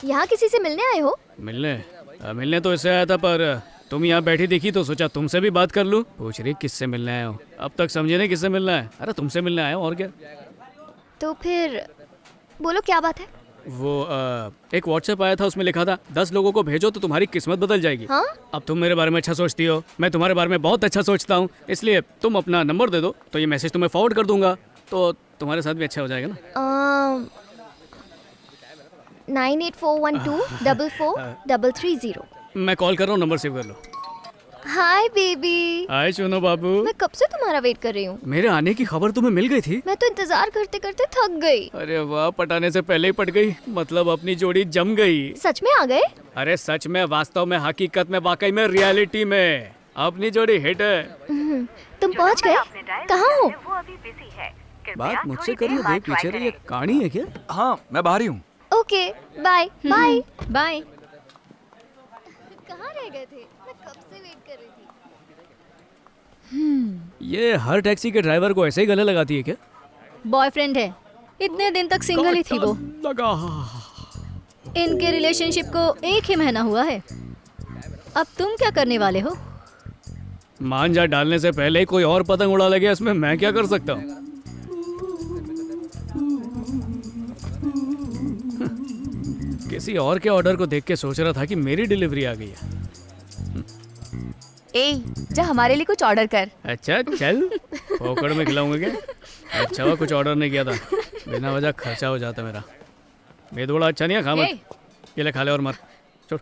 यहाँ किसी से मिलने आए हो? मिलने तो इससे आया था, पर तुम यहाँ बैठी दिखी तो सोचा तुमसे भी बात कर लूं। पूछ रही किससे मिलने आए हो? अब तक समझे नहीं किससे मिलना है। अरे तुमसे मिलने आया हूँ और क्या। तो फिर बोलो क्या बात है? वो एक व्हाट्सएप आया था, उसमें लिखा था 10 लोगों को भेजो तो तुम्हारी किस्मत बदल जाएगी। हाँ? अब तुम मेरे बारे में अच्छा सोचती हो, मैं तुम्हारे बारे में बहुत अच्छा सोचता हूँ, इसलिए तुम अपना नंबर दे दो तो ये मैसेज तुम्हें फॉरवर्ड कर दूंगा, तो तुम्हारे साथ भी अच्छा हो जाएगा ना। 9841244330। मैं कॉल कर रहा हूँ, नंबर सेव कर लो। Hi baby. हाय चुनो बाबू। मैं कब से तुम्हारा वेट कर रही हूँ। मेरे आने की खबर तुम्हें मिल गई थी? मैं तो इंतजार करते करते थक गई। अरे वाह, पटाने से पहले ही पट गई, मतलब अपनी जोड़ी जम गई। सच में आ गए? अरे सच में, वास्तव में, हकीकत में, वाकई में, रियलिटी में अपनी जोड़ी हिट है। तुम पहुँच गए? कहाँ हो? बात मुझसे करिए, देख पीछे रही है, कहानी है क्या? हाँ, मैं बाहर ही हूँ। Okay bye bye bye. कहाँ रह गए थे? मैं कब से वेट कर रही थी। ये हर टैक्सी के ड्राइवर को ऐसे ही गले लगाती है क्या? बॉयफ्रेंड है, इतने दिन तक सिंगल ही थी वो। लगा। इनके रिलेशनशिप को 1 ही महीना हुआ है। अब तुम क्या करने वाले हो? मांझा डालने से पहले ही कोई और पतंग उड़ा लगे, इसमें मैं क्या कर सकता हूँ? किसी और के ऑर्डर को देख के सोच रहा था कि मेरी डिलीवरी आ गई है। ए, जा हमारे लिए कुछ ऑर्डर कर। अच्छा चल, फोकड़ में खिलाऊंगा क्या? अच्छा हुआ कुछ ऑर्डर नहीं किया था, बिना वजह खर्चा हो जाता मेरा। मेद बड़ा अच्छा नहीं है, खा मत। ये ले, खा ले और मर। छोड़।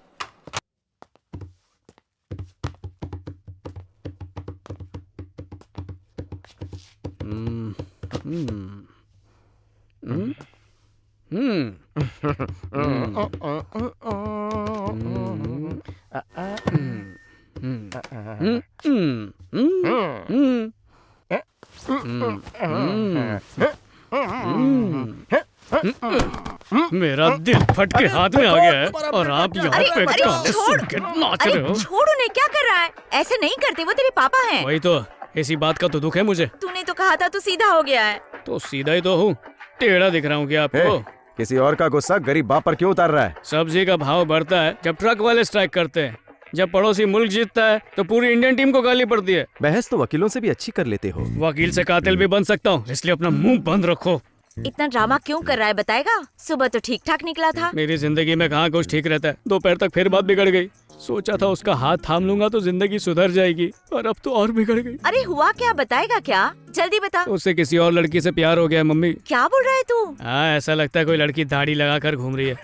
मेरा दिल फट के हाथ में आ गया है और आप यहाँ पे गाने सुन के नाच रहे हो। छोड़ उन्हें, क्या कर रहा है? ऐसे नहीं करते, वो तेरे पापा हैं। वही तो, इसी बात का तो दुख है मुझे। तूने तो कहा था तू सीधा हो गया है। तो सीधा ही तो हूँ, टेढ़ा दिख रहा हूँ क्या आपको? किसी और का गुस्सा गरीब बाप पर क्यों उतार रहा है? सब्जी का भाव बढ़ता है जब ट्रक वाले स्ट्राइक करते हैं, जब पड़ोसी मुल्क जीतता है तो पूरी इंडियन टीम को गाली पड़ती है। बहस तो वकीलों से भी अच्छी कर लेते हो। वकील से कातिल भी बन सकता हूँ, इसलिए अपना मुंह बंद रखो। इतना ड्रामा क्यों कर रहा है, बताएगा? सुबह तो ठीक ठाक निकला था। मेरी जिंदगी में कहाँ कुछ ठीक रहता है, दोपहर तक फिर बात बिगड़ गई। सोचा था उसका हाथ थाम लूंगा तो जिंदगी सुधर जाएगी, और अब तो और बिगड़ गई। अरे हुआ क्या, बताएगा क्या? जल्दी बता। उससे किसी और लड़की से प्यार हो गया मम्मी। क्या बोल रहा है तू? हाँ, ऐसा लगता है कोई लड़की दाढ़ी लगा कर घूम रही है।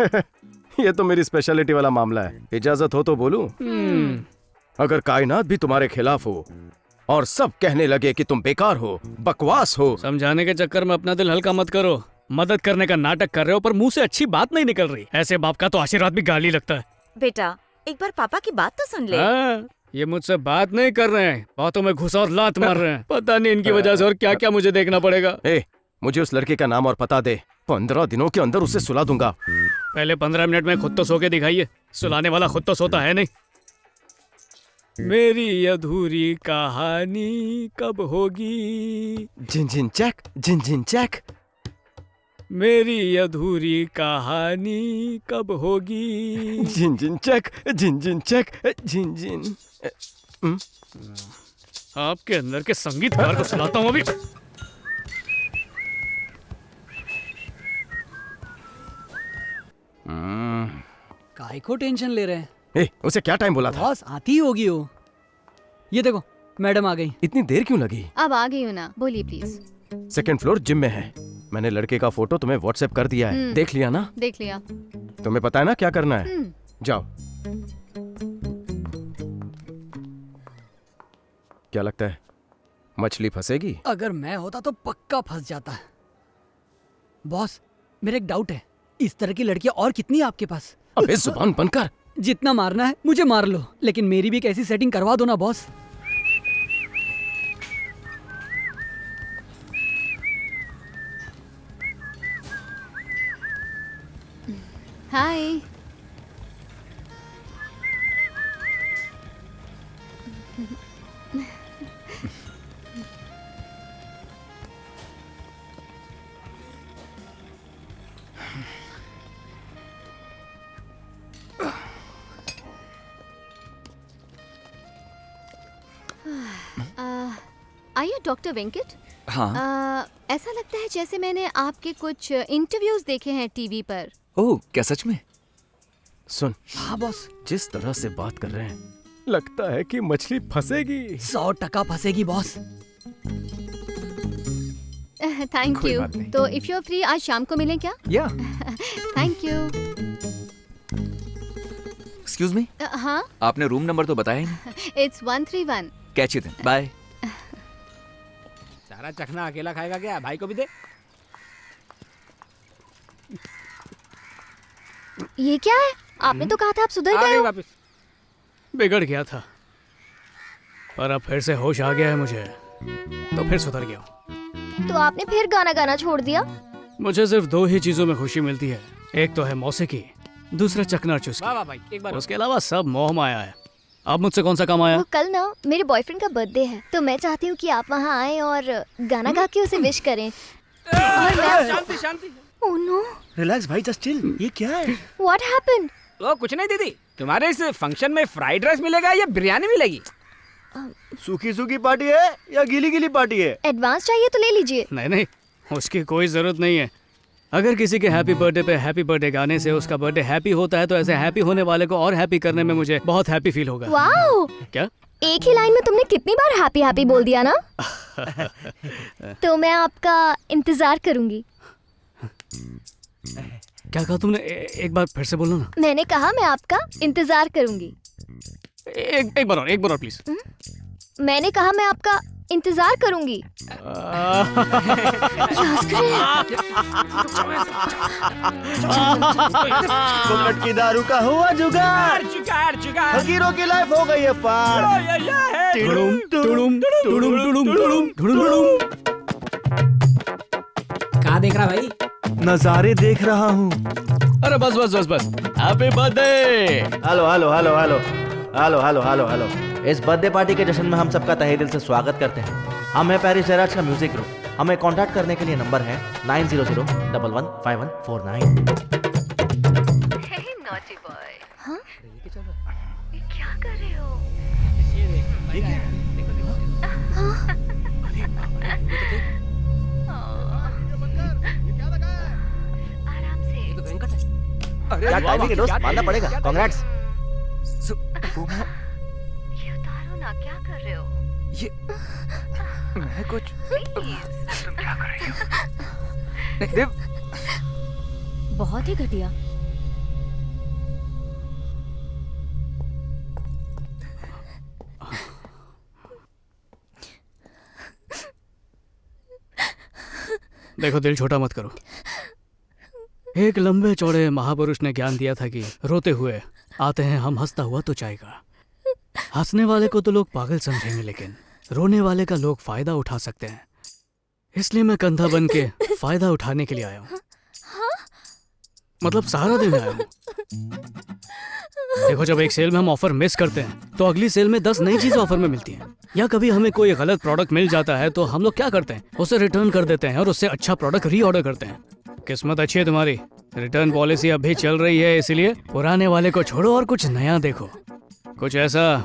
ये तो मेरी स्पेशलिटी वाला मामला है, इजाजत हो तो बोलूं? अगर कायनात भी तुम्हारे खिलाफ हो और सब कहने लगे कि तुम बेकार हो, बकवास हो। समझाने के चक्कर में अपना दिल हल्का मत करो। मदद करने का नाटक कर रहे हो पर मुंह से अच्छी बात नहीं निकल रही। ऐसे बाप का तो आशीर्वाद भी गाली लगता है। बेटा, एक बार पापा की बात तो सुन ले। ये मुझसे बात नहीं कर रहे हैं, बातों में घुसा और लात मार रहे हैं। पता नहीं इनकी वजह से और क्या क्या मुझे देखना पड़ेगा। मुझे उस लड़के का नाम और पता दे, 15 दिनों के अंदर उसे सुला दूंगा। पहले 15 मिनट में खुद तो सो के दिखाइए, सुलाने वाला खुद तो सोता है नहीं। मेरी अधूरी कहानी कब होगी? झिन झिन चैक, झिन झिन चैक। मेरी अधूरी कहानी कब होगी? झिन झिन चैक, झिन झिन चैक, झिन झिन। आपके अंदर के संगीतकार को सुनाता हूँ अभी। काहे को टेंशन ले रहे हैं? उसे क्या टाइम बोला था? बॉस आती ही होगी वो। ये देखो, मैडम आ गई। इतनी देर क्यों लगी? अब आ गई हूँ ना, बोलिए प्लीज। 2nd फ्लोर जिम में है। मैंने लड़के का फोटो तुम्हें व्हाट्सएप कर दिया है, देख लिया ना? देख लिया। तुम्हें पता है ना क्या करना है? जाओ। क्या लगता है, मछली फंसेगी? अगर मैं होता तो पक्का फंस जाता। बॉस, मेरा एक डाउट है, इस तरह की लड़कियां और कितनी है आपके पास? अबे जुबान बंद कर। जितना मारना है मुझे मार लो, लेकिन मेरी भी एक ऐसी सेटिंग करवा दो ना बॉस। हाय। ये डॉक्टर वेंकट? हाँ। ऐसा लगता है जैसे मैंने आपके कुछ इंटरव्यूज देखे हैं टीवी पर। ओह, क्या सच में? सुन, हाँ बॉस, जिस तरह से बात कर रहे हैं लगता है कि मछली फंसेगी। 100% फंसेगी बॉस। थैंक कोई यू। बात नहीं। तो इफ यू आर फ्री आज शाम को मिलें क्या? या थैंक यू। एक्सक्यूज मी, हाँ, आपने रूम नंबर तो बताया ही नहीं। इट्स 131। Catch it, bye. सारा चखना अकेला खाएगा क्या? भाई को भी दे। ये क्या है? आपने तो कहा था आप सुधर आ गए गई हो। वापस। बिगड़ गया था, पर अब फिर से होश आ गया है मुझे, तो फिर सुधर गया हूँ। तो आपने फिर गाना गाना छोड़ दिया? मुझे सिर्फ 2 ही चीजों में खुशी मिलती है, एक तो है मौसीकी, दूसरा चकना वाह चुस्की। वाह भाई, एक बार उसके अलावा सब मोह माया है। अब मुझसे कौन सा काम आया? वो कल ना मेरे बॉयफ्रेंड का बर्थडे है, तो मैं चाहती हूँ कि आप वहाँ आए और गाना गा के उसे विश करें। और मैं शांति शांति। ओह नो, रिलैक्स भाई, जस्ट चिल। ये क्या है? What happened? ओ कुछ नहीं दीदी, तुम्हारे इस फंक्शन में फ्राइड राइस मिलेगा या बिरयानी मिलेगी? सूखी सूखी पार्टी है या गीली गीली पार्टी है? एडवांस चाहिए तो ले लीजिए। नहीं नहीं, उसकी कोई जरूरत नहीं है। अगर किसी के हैप्पी बर्थडे पे हैप्पी बर्थडे गाने से उसका बर्थडे हैप्पी होता है, तो ऐसे हैप्पी होने वाले को और हैप्पी करने में मुझे बहुत हैप्पी फील होगा। वाओ, क्या? एक ही लाइन में तुमने कितनी बार हैप्पी हैप्पी बोल दिया ना। तो मैं आपका इंतजार करूंगी। क्या कहा तुमने? एक बार फिर से बोलो ना। मैंने कहा मैं आपका इंतजार करूंगी। एक बार और प्लीज। मैंने कहा मैं आपका इंतजार करूंगी। फुकट की दारू का हुआ जुगाड़, जुगाड़। फकीरों की लाइफ हो गई है पार। टुडुम, टुडुम, टुडुम, टुडुम, टुडुम, टुडुम, टुडुम। कहाँ देख रहा भाई? नजारे देख रहा हूँ। अरे बस बस बस बस, happy birthday. Hello hello hello hello hello hello hello hello. इस बर्थडे पार्टी के जश्न में हम सबका तहे दिल से स्वागत करते हैं। हम है पेरिस जयराज का म्यूजिक ग्रुप। हमें कांटेक्ट करने के लिए नंबर है 9001115149। Naughty boy. हाँ? ये क्या कर रहे हो? आराम से। क्या टाइमिंग है दोस्त, मानना पड़ेगा। कांग्रेट्स। ये उतारो ना, क्या कर रहे हो? ये मैं कुछ तुम क्या कर रही हो? देव, बहुत ही घटिया। देखो, दिल छोटा मत करो। एक लंबे चौड़े महापुरुष ने ज्ञान दिया था कि रोते हुए आते हैं हम, हंसता हुआ तो जाएगा। हंसने वाले को तो लोग पागल समझेंगे, लेकिन रोने वाले का लोग फायदा उठा सकते हैं। इसलिए मैं कंधा बन के फायदा उठाने के लिए आया हूँ, मतलब सहारा देने आया हूँ। देखो, जब एक सेल में हम ऑफर मिस करते हैं तो अगली सेल में 10 नई चीजें ऑफर में मिलती हैं। या कभी हमें कोई गलत प्रोडक्ट मिल जाता है तो हम लोग क्या करते हैं, उसे रिटर्न कर देते हैं और उससे अच्छा प्रोडक्ट रीऑर्डर करते हैं। किस्मत अच्छी है तुम्हारी, रिटर्न पॉलिसी अभी चल रही है, इसलिए पुराने वाले को छोड़ो और कुछ नया देखो। कुछ ऐसा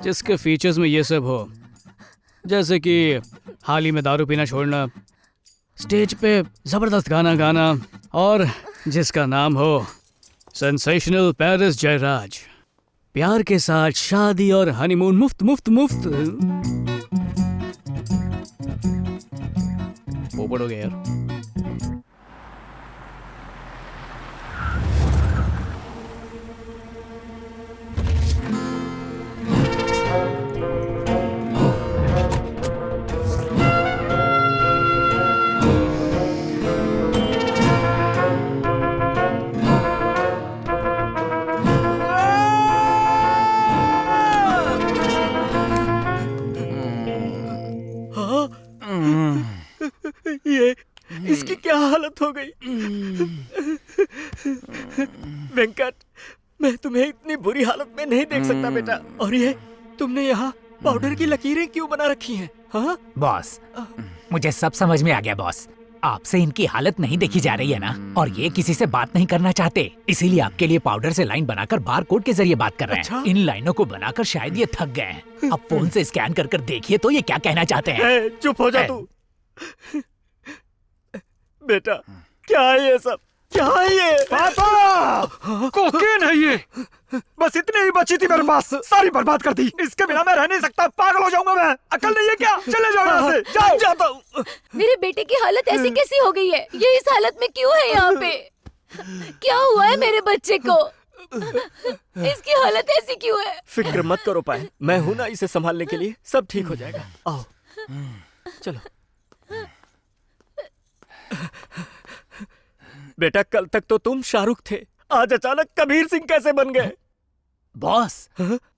जिसके फीचर्स में ये सब हो, जैसे कि हाल ही में दारू पीना छोड़ना, स्टेज पे जबरदस्त गाना गाना, और जिसका नाम हो सेंसेशनल पेरिस जयराज। प्यार के साथ शादी और हनीमून मुफ्त मुफ्त मुफ्त। पोपट हो गया यार। ये इसकी क्या हालत हो गई? वेंकट, मैं तुम्हें इतनी बुरी हालत में नहीं देख सकता बेटा। और ये तुमने यहाँ पाउडर की लकीरें क्यों बना रखी हैं? हाँ बॉस, मुझे सब समझ में आ गया बॉस। आपसे इनकी हालत नहीं देखी जा रही है ना, और ये किसी से बात नहीं करना चाहते, इसीलिए आपके लिए पाउडर से लाइन बनाकर बार कोड के जरिए बात कर रहे हैं। इन लाइनों को बनाकर शायद ये थक गए हैं। अब फोन से स्कैन कर कर देखिए तो ये क्या कहना चाहते हैं। चुप हो जा तू। बेटा क्या है ये सब, क्या है ये? पापा कोकेन है ये। बस इतनी ही बची थी मेरे पास, सारी बर्बाद कर दी। इसके बिना मैं रह नहीं सकता, पागल हो जाऊंगा मैं। अकल नहीं है क्या? चले जाओ यहाँ से, जाओ। जाता हूँ। मेरे बेटे की हालत ऐसी कैसी हो गई है? ये इस हालत में क्यों है यहाँ पे? क्या हुआ है मेरे बच्चे को? इसकी हालत ऐसी क्यों है? फिक्र मत करो पायल, मैं हूं ना इसे संभालने के लिए। सब ठीक हो जाएगा। आओ चलो। बेटा कल तक तो तुम शाहरुख थे, आज अचानक कबीर सिंह कैसे बन गए? बॉस,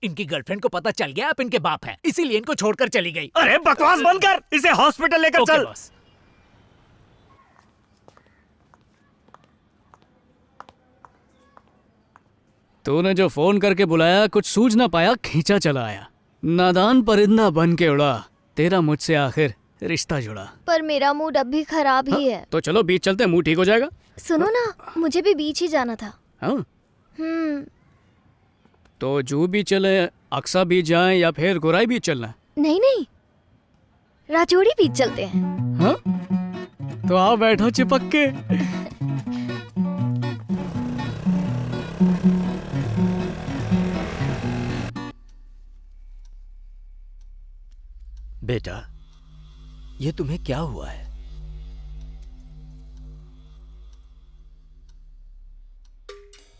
इनकी गर्लफ्रेंड को पता चल गया आप इनके बाप हैं, इसीलिए इनको छोड़कर चली गई। अरे बकवास बंद कर, इसे हॉस्पिटल लेकर ओके चल। बॉस। तूने जो फोन करके बुलाया कुछ सूझ ना पाया, खींचा चला आया। नादान परिंदा बन के उड़ा, तेरा मुझसे आखिर रिश्ता जुड़ा। पर मेरा मूड अब भी खराब ही है। तो चलो बीच चलते हैं, मूड ठीक हो जाएगा। सुनो ना, मुझे भी बीच ही जाना था। हाँ हम्म। तो जू भी चले, अक्सा बीच जाएं या फिर गुराई बीच चलना? नहीं नहीं, राजौरी बीच चलते हैं। हाँ तो आओ बैठो चिपक के। बेटा ये तुम्हें क्या हुआ है?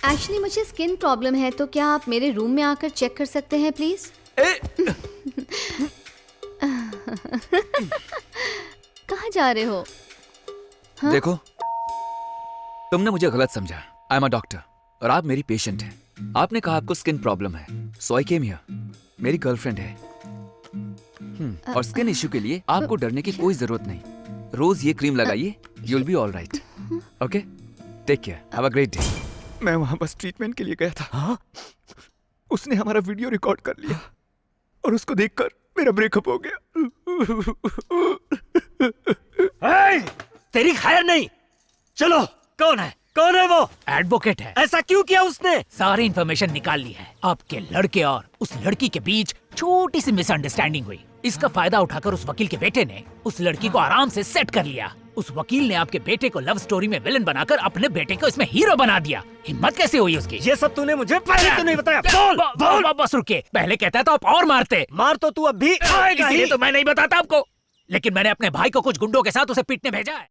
एक्चुअली मुझे स्किन प्रॉब्लम है, तो क्या आप मेरे रूम में आकर चेक कर सकते हैं प्लीज? कहाँ जा रहे हो? हाँ? देखो, तुमने मुझे गलत समझा। आई एम अ डॉक्टर और आप मेरी पेशेंट हैं। आपने कहा आपको स्किन प्रॉब्लम है, सो आई केम हियर। मेरी गर्लफ्रेंड है और स्किन इश्यू के लिए आपको डरने की कोई जरूरत नहीं। रोज ये क्रीम लगाइए, you will be all right. Okay, take care, have a great day. मैं वहां बस ट्रीटमेंट के लिए गया था। हाँ? उसने हमारा वीडियो रिकॉर्ड कर लिया और उसको देखकर मेरा ब्रेकअप हो गया। तेरी खैर नहीं। चलो, कौन है? कौन है वो? एडवोकेट है। ऐसा क्यों किया उसने? सारी इंफॉर्मेशन निकाल ली है। आपके लड़के और उस लड़की के बीच छोटी सी मिसअंडरस्टैंडिंग हुई। इसका फायदा उठाकर उस वकील के बेटे ने उस लड़की को आराम से सेट कर लिया। उस वकील ने आपके बेटे को लव स्टोरी में विलन बनाकर अपने बेटे को इसमें हीरो बना दिया। हिम्मत कैसे हुई उसकी? ये सब तूने मुझे पहले तो नहीं बताया। बोल। बस रुके, पहले कहता तो आप और मारते। मार तो तू अब भी आएगा ही। इसलिए तो मैं नहीं बताता आपको, लेकिन मैंने अपने भाई को कुछ गुंडों के साथ उसे पीटने भेजा है।